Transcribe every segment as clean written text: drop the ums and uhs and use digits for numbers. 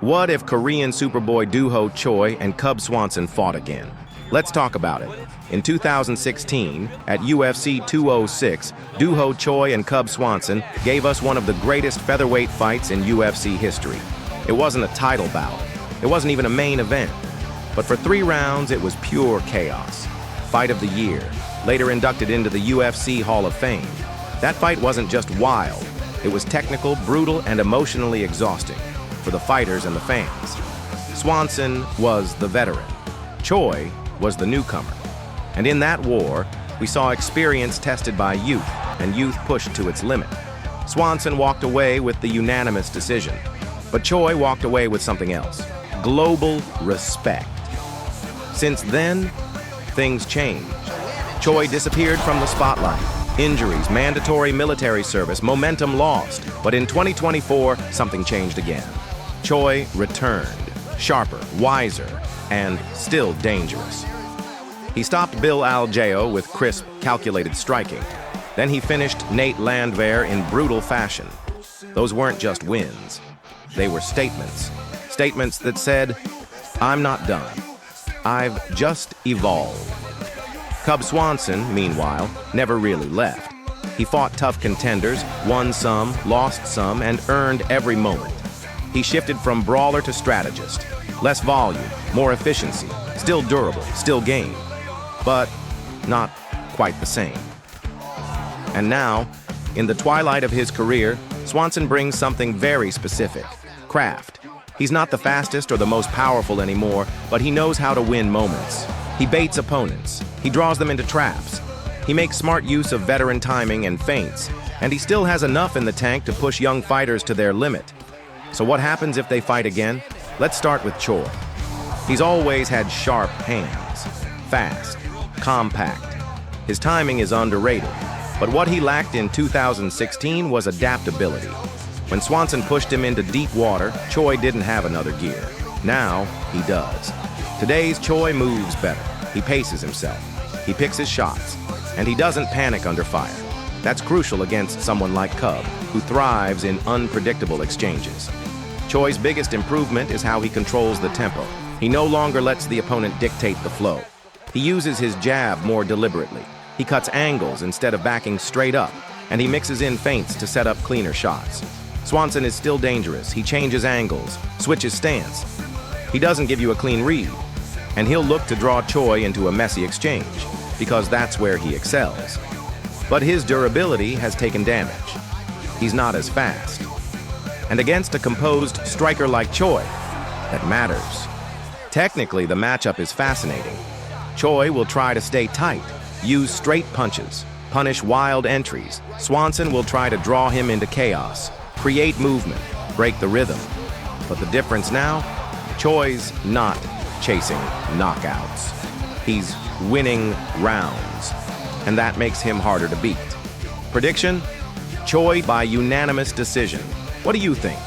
What if Korean Superboy Doo-ho Choi and Cub Swanson fought again? Let's talk about it. In 2016, at UFC 206, Doo-ho Choi and Cub Swanson gave us one of the greatest featherweight fights in UFC history. It wasn't a title bout. It wasn't even a main event. But for 3 rounds, it was pure chaos. Fight of the year, later inducted into the UFC Hall of Fame. That fight wasn't just wild. It was technical, brutal, and emotionally exhausting for the fighters and the fans. Swanson was the veteran. Choi was the newcomer. And in that war, we saw experience tested by youth, and youth pushed to its limit. Swanson walked away with the unanimous decision, but Choi walked away with something else: global respect. Since then, things changed. Choi disappeared from the spotlight. Injuries, mandatory military service, momentum lost. But in 2024, something changed again. Choi returned, sharper, wiser, and still dangerous. He stopped Bill Algeo with crisp, calculated striking. Then he finished Nate Landwehr in brutal fashion. Those weren't just wins. They were statements. Statements that said, "I'm not done. I've just evolved." Cub Swanson, meanwhile, never really left. He fought tough contenders, won some, lost some, and earned every moment. He shifted from brawler to strategist. Less volume, more efficiency, still durable, still game, but not quite the same. And now, in the twilight of his career, Swanson brings something very specific: craft. He's not the fastest or the most powerful anymore, but he knows how to win moments. He baits opponents. He draws them into traps. He makes smart use of veteran timing and feints, and he still has enough in the tank to push young fighters to their limit. So what happens if they fight again? Let's start with Choi. He's always had sharp hands, fast, compact. His timing is underrated, but what he lacked in 2016 was adaptability. When Swanson pushed him into deep water, Choi didn't have another gear. Now, he does. Today's Choi moves better. He paces himself. He picks his shots, and he doesn't panic under fire. That's crucial against someone like Cub, who thrives in unpredictable exchanges. Choi's biggest improvement is how he controls the tempo. He no longer lets the opponent dictate the flow. He uses his jab more deliberately. He cuts angles instead of backing straight up, and he mixes in feints to set up cleaner shots. Swanson is still dangerous. He changes angles, switches stance. He doesn't give you a clean read, and he'll look to draw Choi into a messy exchange, because that's where he excels. But his durability has taken damage. He's not as fast. And against a composed striker like Choi, that matters. Technically, the matchup is fascinating. Choi will try to stay tight, use straight punches, punish wild entries. Swanson will try to draw him into chaos, create movement, break the rhythm. But the difference now? Choi's not chasing knockouts. He's winning rounds, and that makes him harder to beat. Prediction? Choi by unanimous decision. What do you think?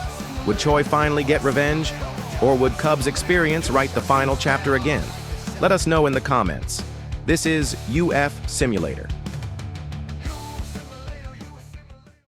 Would Choi finally get revenge? Or would Cub's experience write the final chapter again? Let us know in the comments. This is UF Simulator.